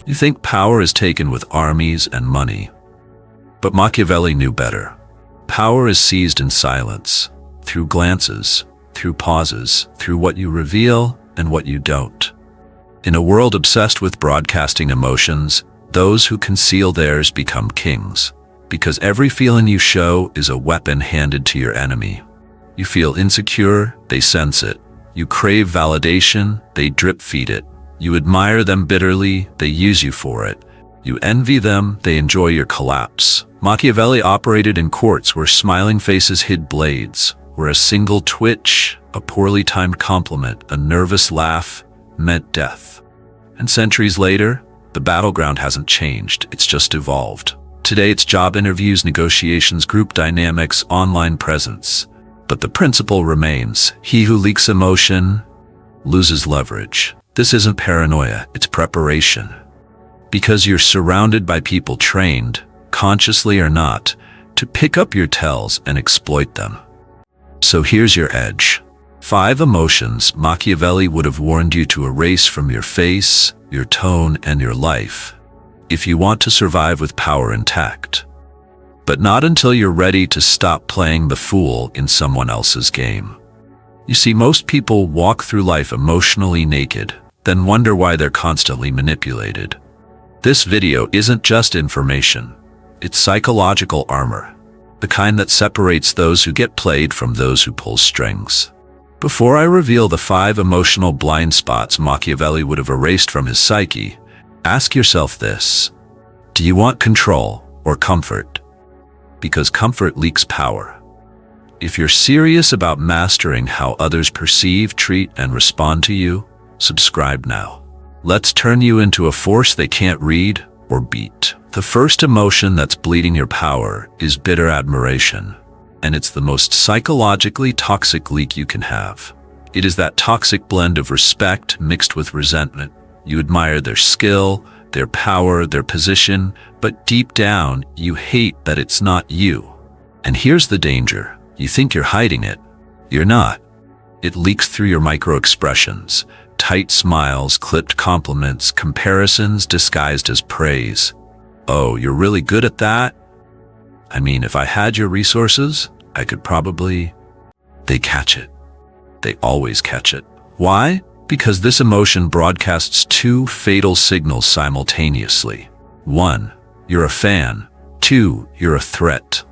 You think power is taken with armies and money. But Machiavelli knew better. Power is seized in silence, through glances, through pauses, through what you reveal and what you don't. In a world obsessed with broadcasting emotions, those who conceal theirs become kings, because every feeling you show is a weapon handed to your enemy. You feel insecure, they sense it. You crave validation, they drip-feed it. You admire them bitterly, they use you for it. You envy them, they enjoy your collapse. Machiavelli operated in courts where smiling faces hid blades, where a single twitch, a poorly timed compliment, a nervous laugh, meant death. And centuries later, the battleground hasn't changed, it's just evolved. Today it's job interviews, negotiations, group dynamics, online presence. But the principle remains: he who leaks emotion loses leverage. This isn't paranoia, it's preparation. Because you're surrounded by people trained, consciously or not, to pick up your tells and exploit them. So here's your edge. 5 emotions Machiavelli would have warned you to erase from your face, your tone, and your life, if you want to survive with power intact. But not until you're ready to stop playing the fool in someone else's game. You see, most people walk through life emotionally naked, then wonder why they're constantly manipulated. This video isn't just information, it's psychological armor, the kind that separates those who get played from those who pull strings. Before I reveal the 5 emotional blind spots Machiavelli would have erased from his psyche, ask yourself this: do you want control or comfort? Because comfort leaks power. If you're serious about mastering how others perceive, treat, and respond to you, subscribe now. Let's turn you into a force they can't read or beat. The first emotion that's bleeding your power is bitter admiration, and it's the most psychologically toxic leak you can have. It is that toxic blend of respect mixed with resentment. You admire their skill, their power, their position, but deep down, you hate that it's not you. And here's the danger. You think you're hiding it. You're not. It leaks through your micro-expressions. Tight smiles, clipped compliments, comparisons disguised as praise. Oh, you're really good at that? I mean, if I had your resources, I could probably... They catch it. They always catch it. Why? Because this emotion broadcasts 2 fatal signals simultaneously. 1, you're a fan. 2, you're a threat.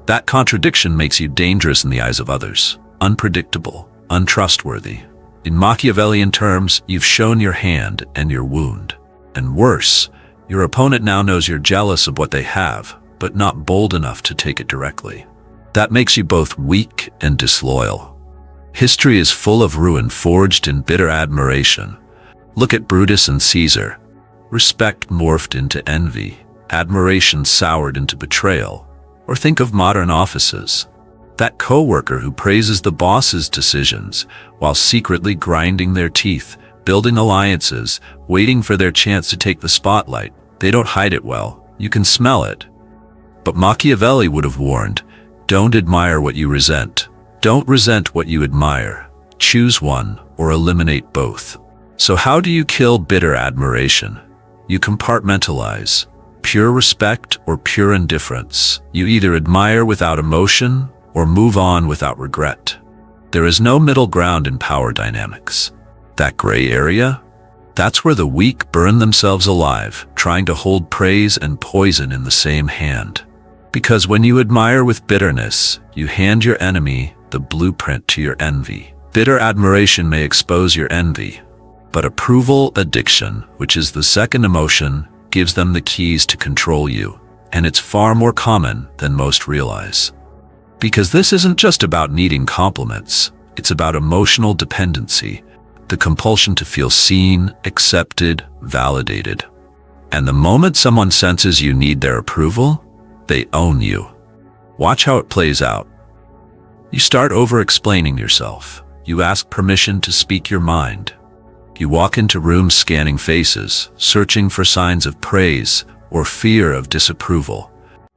That contradiction makes you dangerous in the eyes of others. Unpredictable, untrustworthy. In Machiavellian terms, you've shown your hand and your wound. And worse, your opponent now knows you're jealous of what they have, but not bold enough to take it directly. That makes you both weak and disloyal. History is full of ruin forged in bitter admiration. Look at Brutus and Caesar. Respect morphed into envy, admiration soured into betrayal. Or think of modern offices. That coworker who praises the boss's decisions while secretly grinding their teeth, building alliances, waiting for their chance to take the spotlight. They don't hide it well. You can smell it. But Machiavelli would have warned, don't admire what you resent. Don't resent what you admire. Choose one or eliminate both. So how do you kill bitter admiration? You compartmentalize. Pure respect or pure indifference. You either admire without emotion or move on without regret. There is no middle ground in power dynamics. That gray area? That's where the weak burn themselves alive, trying to hold praise and poison in the same hand. Because when you admire with bitterness, you hand your enemy the blueprint to your envy. Bitter admiration may expose your envy, but approval addiction, which is the second emotion, gives them the keys to control you, and it's far more common than most realize. Because this isn't just about needing compliments, it's about emotional dependency, the compulsion to feel seen, accepted, validated. And the moment someone senses you need their approval, they own you. Watch how it plays out. You start over-explaining yourself. You ask permission to speak your mind. You walk into rooms scanning faces, searching for signs of praise or fear of disapproval.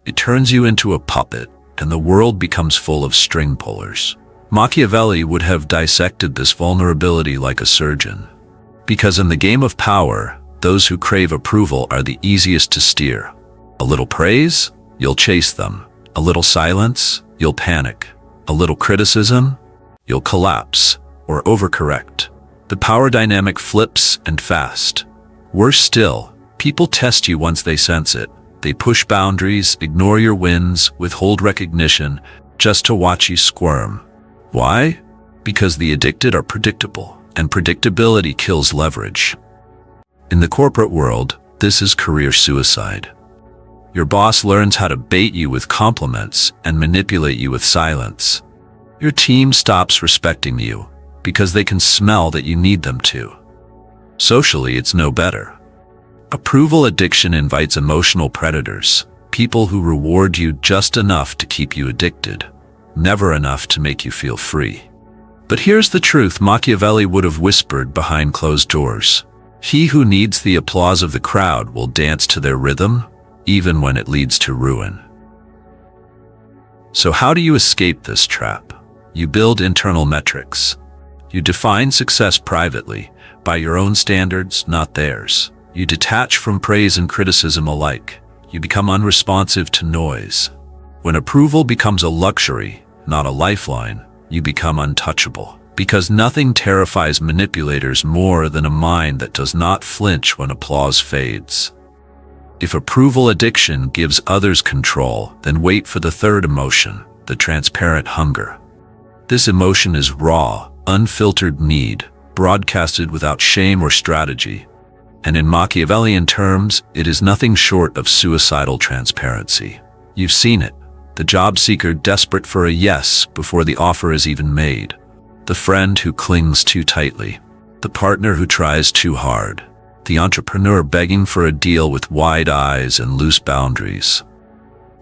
It turns you into a puppet, and the world becomes full of string pullers. Machiavelli would have dissected this vulnerability like a surgeon. Because in the game of power, Those who crave approval are the easiest to steer. A little praise? You'll chase them. A little silence? You'll panic. A little criticism? You'll collapse or overcorrect. The power dynamic flips and fast. Worse still, people test you once they sense it. They push boundaries, ignore your wins, withhold recognition, just to watch you squirm. Why? Because the addicted are predictable, and predictability kills leverage. In the corporate world, this is career suicide. Your boss learns how to bait you with compliments and manipulate you with silence. Your team stops respecting you because they can smell that you need them to. Socially, it's no better. Approval addiction invites emotional predators, people who reward you just enough to keep you addicted, never enough to make you feel free. But here's the truth Machiavelli would have whispered behind closed doors. He who needs the applause of the crowd will dance to their rhythm, even when it leads to ruin. So how do you escape this trap? You build internal metrics. You define success privately, by your own standards, not theirs. You detach from praise and criticism alike. You become unresponsive to noise. When approval becomes a luxury, not a lifeline, you become untouchable. Because nothing terrifies manipulators more than a mind that does not flinch when applause fades. If approval addiction gives others control, then wait for the third emotion, the transparent hunger. This emotion is raw, unfiltered need, broadcasted without shame or strategy. And in Machiavellian terms, it is nothing short of suicidal transparency. You've seen it. The job seeker desperate for a yes before the offer is even made. The friend who clings too tightly. The partner who tries too hard. The entrepreneur begging for a deal with wide eyes and loose boundaries.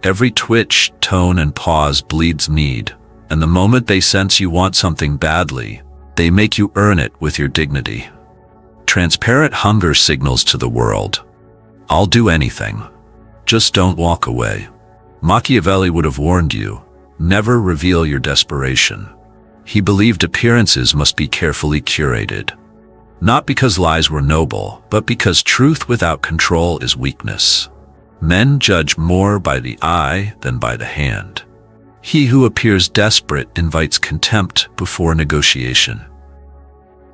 Every twitch, tone, and pause bleeds need. And the moment they sense you want something badly, they make you earn it with your dignity. Transparent hunger signals to the world, I'll do anything. Just don't walk away. Machiavelli would have warned you, never reveal your desperation. He believed appearances must be carefully curated. Not because lies were noble, but because truth without control is weakness. Men judge more by the eye than by the hand. He who appears desperate invites contempt before negotiation.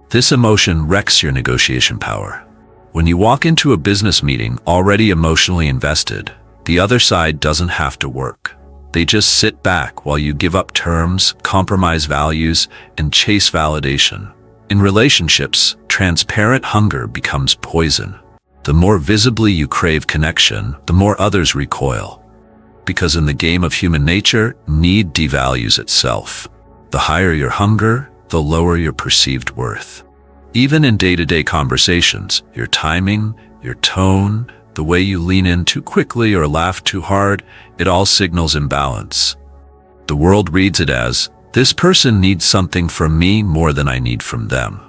This emotion wrecks your negotiation power. When you walk into a business meeting already emotionally invested, the other side doesn't have to work. They just sit back while you give up terms, compromise values, and chase validation. In relationships, transparent hunger becomes poison. The more visibly you crave connection, the more others recoil. Because in the game of human nature, need devalues itself. The higher your hunger, the lower your perceived worth. Even in day-to-day conversations, your timing, your tone, the way you lean in too quickly or laugh too hard, it all signals imbalance. The world reads it as, this person needs something from me more than I need from them.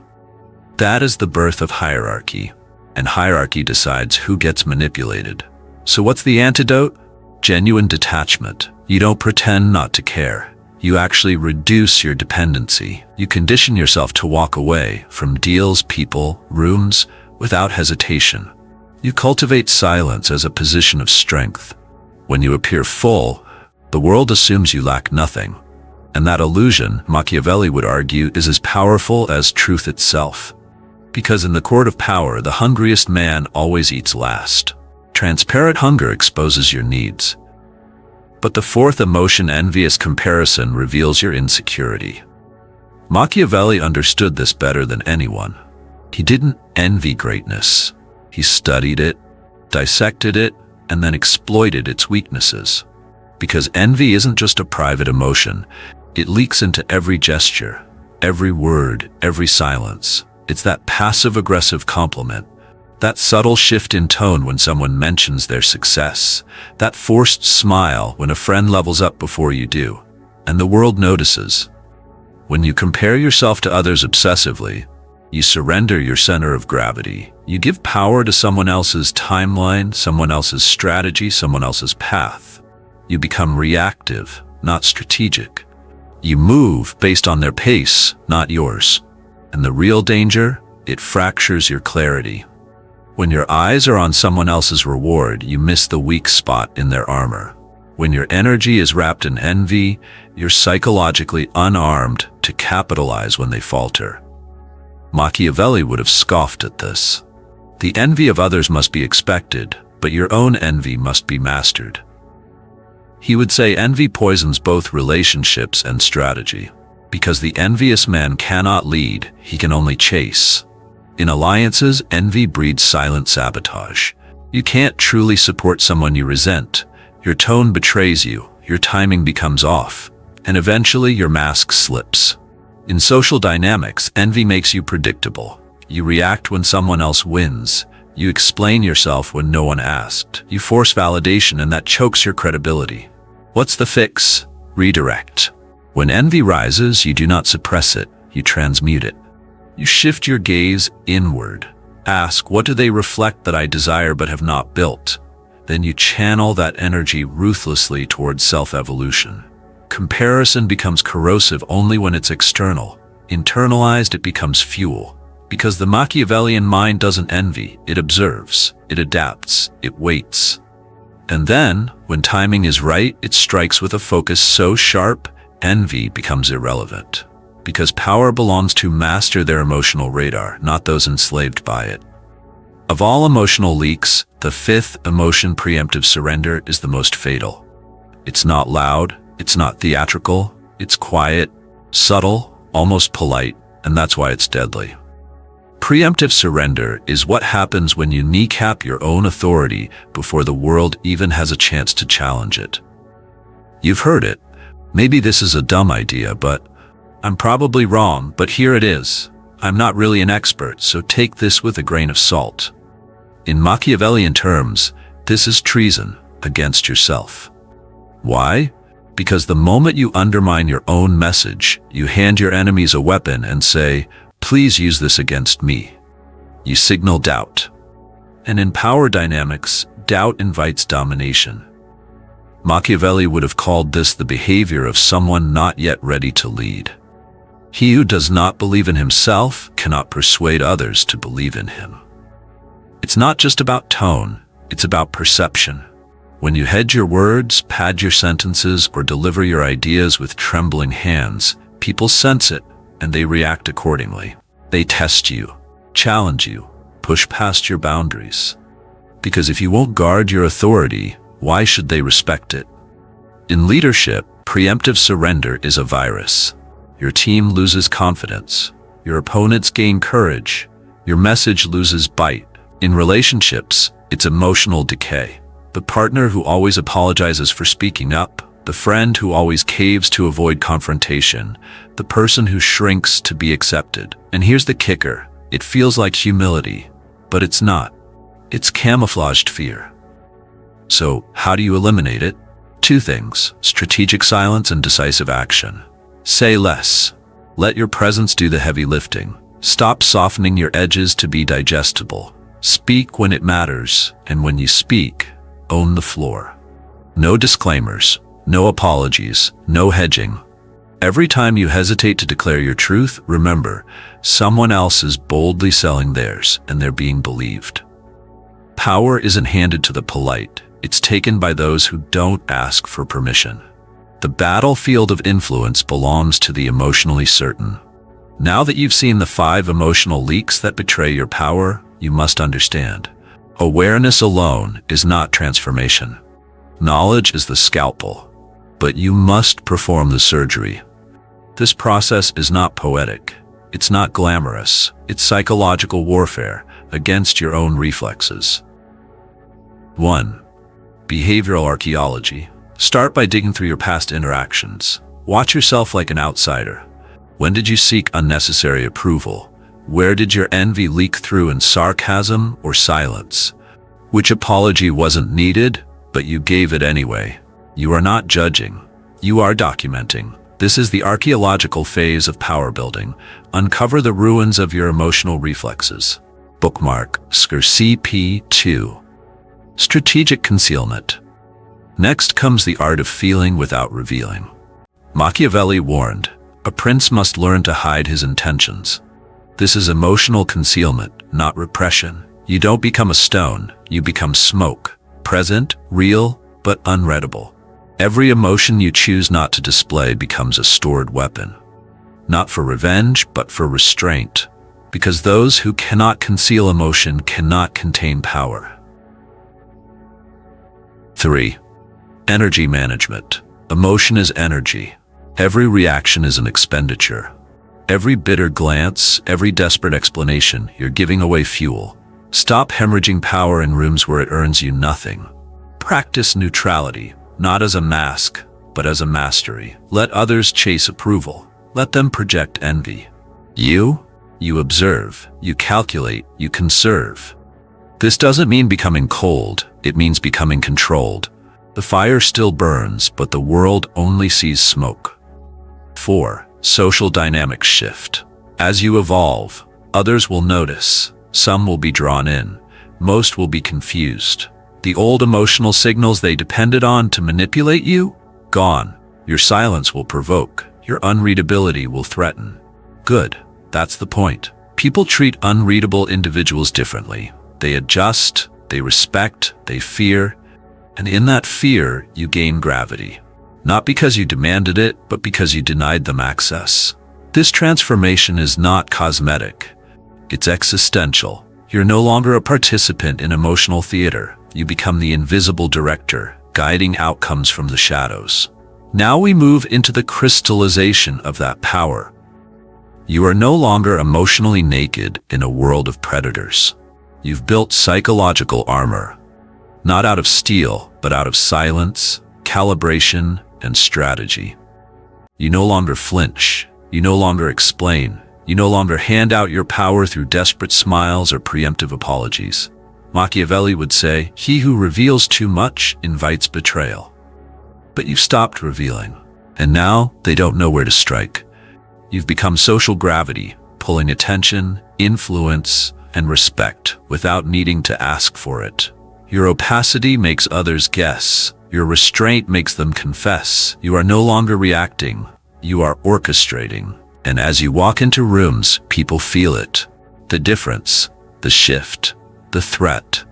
That is the birth of hierarchy, and hierarchy decides who gets manipulated. So what's the antidote? Genuine detachment. You don't pretend not to care. You actually reduce your dependency. You condition yourself to walk away from deals, people, rooms, without hesitation. You cultivate silence as a position of strength. When you appear full, the world assumes you lack nothing. And that illusion, Machiavelli would argue, is as powerful as truth itself. Because in the court of power, the hungriest man always eats last. Transparent hunger exposes your needs. But the fourth emotion, envious comparison, reveals your insecurity. Machiavelli understood this better than anyone. He didn't envy greatness. He studied it, dissected it, and then exploited its weaknesses. Because envy isn't just a private emotion. It leaks into every gesture, every word, every silence. It's that passive-aggressive compliment. That subtle shift in tone when someone mentions their success. That forced smile when a friend levels up before you do. And the world notices. When you compare yourself to others obsessively, you surrender your center of gravity. You give power to someone else's timeline, someone else's strategy, someone else's path. You become reactive, not strategic. You move based on their pace, not yours. And the real danger? It fractures your clarity. When your eyes are on someone else's reward, you miss the weak spot in their armor. When your energy is wrapped in envy, you're psychologically unarmed to capitalize when they falter. Machiavelli would have scoffed at this. The envy of others must be expected, but your own envy must be mastered. He would say envy poisons both relationships and strategy. Because the envious man cannot lead, he can only chase. In alliances, envy breeds silent sabotage. You can't truly support someone you resent. Your tone betrays you, your timing becomes off, and eventually your mask slips. In social dynamics, envy makes you predictable. You react when someone else wins. You explain yourself when no one asked. You force validation, and that chokes your credibility. What's the fix? Redirect. When envy rises, you do not suppress it, you transmute it. You shift your gaze inward. Ask, what do they reflect that I desire but have not built? Then you channel that energy ruthlessly towards self-evolution. Comparison becomes corrosive only when it's external. Internalized, it becomes fuel. Because the Machiavellian mind doesn't envy, it observes, it adapts, it waits. And then, when timing is right, it strikes with a focus so sharp, envy becomes irrelevant. Because power belongs to master their emotional radar, not those enslaved by it. Of all emotional leaks, the fifth emotion, preemptive surrender, is the most fatal. It's not loud, it's not theatrical, it's quiet, subtle, almost polite, and that's why it's deadly. Preemptive surrender is what happens when you kneecap your own authority before the world even has a chance to challenge it. You've heard it. Maybe this is a dumb idea, but I'm probably wrong, but here it is. I'm not really an expert, so take this with a grain of salt. In Machiavellian terms, this is treason against yourself. Why? Because the moment you undermine your own message, you hand your enemies a weapon and say, please use this against me. You signal doubt. And in power dynamics, doubt invites domination. Machiavelli would have called this the behavior of someone not yet ready to lead. He who does not believe in himself cannot persuade others to believe in him. It's not just about tone, it's about perception. When you hedge your words, pad your sentences, or deliver your ideas with trembling hands, people sense it, and they react accordingly. They test you, challenge you, push past your boundaries. Because if you won't guard your authority, why should they respect it? In leadership, preemptive surrender is a virus. Your team loses confidence. Your opponents gain courage. Your message loses bite. In relationships, it's emotional decay. The partner who always apologizes for speaking up, the friend who always caves to avoid confrontation, the person who shrinks to be accepted. And here's the kicker. It feels like humility, but it's not. It's camouflaged fear. So, how do you eliminate it? Two things: strategic silence and decisive action. Say less. Let your presence do the heavy lifting. Stop softening your edges to be digestible. Speak when it matters, and when you speak, own the floor. No disclaimers, no apologies, no hedging. Every time you hesitate to declare your truth, remember, someone else is boldly selling theirs, and they're being believed. Power isn't handed to the polite. It's taken by those who don't ask for permission. The battlefield of influence belongs to the emotionally certain. Now that you've seen the 5 emotional leaks that betray your power, you must understand. Awareness alone is not transformation. Knowledge is the scalpel, but you must perform the surgery. This process is not poetic. It's not glamorous. It's psychological warfare against your own reflexes. 1. Behavioral archaeology. Start by digging through your past interactions. Watch yourself like an outsider. When did you seek unnecessary approval? Where did your envy leak through in sarcasm or silence? Which apology wasn't needed, but you gave it anyway? You are not judging. You are documenting. This is the archaeological phase of power building. Uncover the ruins of your emotional reflexes. Bookmark CP2. Strategic concealment. Next comes the art of feeling without revealing. Machiavelli warned, a prince must learn to hide his intentions. This is emotional concealment, not repression. You don't become a stone, you become smoke, present, real, but unreadable. Every emotion you choose not to display becomes a stored weapon. Not for revenge, but for restraint, because those who cannot conceal emotion cannot contain power. 3. Energy management. Emotion is energy. Every reaction is an expenditure. Every bitter glance, every desperate explanation, you're giving away fuel. Stop hemorrhaging power in rooms where it earns you nothing. Practice neutrality, not as a mask, but as a mastery. Let others chase approval. Let them project envy. You observe, you calculate, you conserve. This doesn't mean becoming cold, it means becoming controlled. The fire still burns, but the world only sees smoke. 4. Social dynamics shift. As you evolve, others will notice. Some will be drawn in. Most will be confused. The old emotional signals they depended on to manipulate you? Gone. Your silence will provoke. Your unreadability will threaten. Good. That's the point. People treat unreadable individuals differently. They adjust, they respect, they fear, and in that fear, you gain gravity. Not because you demanded it, but because you denied them access. This transformation is not cosmetic. It's existential. You're no longer a participant in emotional theater. You become the invisible director, guiding outcomes from the shadows. Now we move into the crystallization of that power. You are no longer emotionally naked in a world of predators. You've built psychological armor, not out of steel, but out of silence, calibration, and strategy. You no longer flinch. You no longer explain. You no longer hand out your power through desperate smiles or preemptive apologies. Machiavelli would say, "He who reveals too much invites betrayal." But you've stopped revealing, and now they don't know where to strike. You've become social gravity, pulling attention, influence, and respect without needing to ask for it. Your opacity makes others guess. Your restraint makes them confess. You are no longer reacting. You are orchestrating. And as you walk into rooms, people feel it. The difference, the shift, the threat.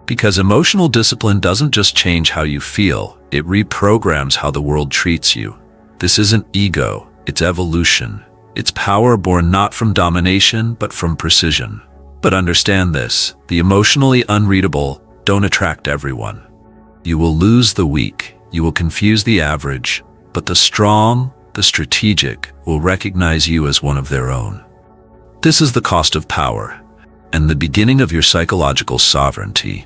Because emotional discipline doesn't just change how you feel, it reprograms how the world treats you. This isn't ego, it's evolution. It's power born not from domination, but from precision. But understand this, the emotionally unreadable don't attract everyone. You will lose the weak, you will confuse the average, but the strong, the strategic, will recognize you as one of their own. This is the cost of power, and the beginning of your psychological sovereignty.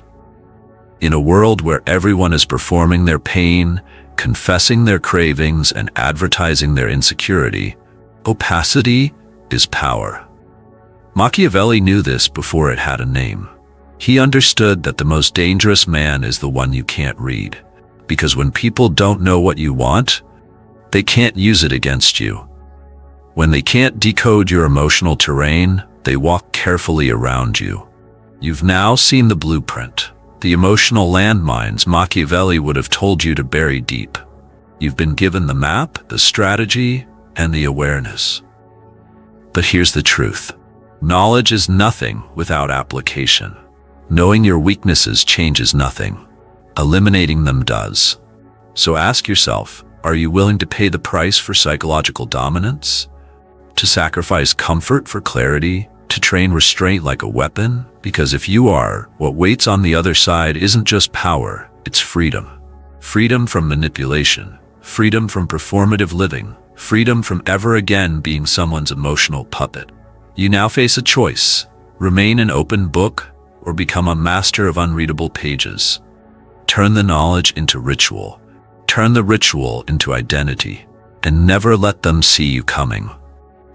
In a world where everyone is performing their pain, confessing their cravings, and advertising their insecurity, opacity is power. Machiavelli knew this before it had a name. He understood that the most dangerous man is the one you can't read, because when people don't know what you want, they can't use it against you. When they can't decode your emotional terrain, they walk carefully around you. You've now seen the blueprint, the emotional landmines Machiavelli would have told you to bury deep. You've been given the map, the strategy, and the awareness. But here's the truth. Knowledge is nothing without application. Knowing your weaknesses changes nothing. Eliminating them does. So ask yourself, are you willing to pay the price for psychological dominance? To sacrifice comfort for clarity? To train restraint like a weapon? Because if you are, what waits on the other side isn't just power, it's freedom. Freedom from manipulation. Freedom from performative living. Freedom from ever again being someone's emotional puppet. You now face a choice. Remain an open book or become a master of unreadable pages. Turn the knowledge into ritual. Turn the ritual into identity. And never let them see you coming.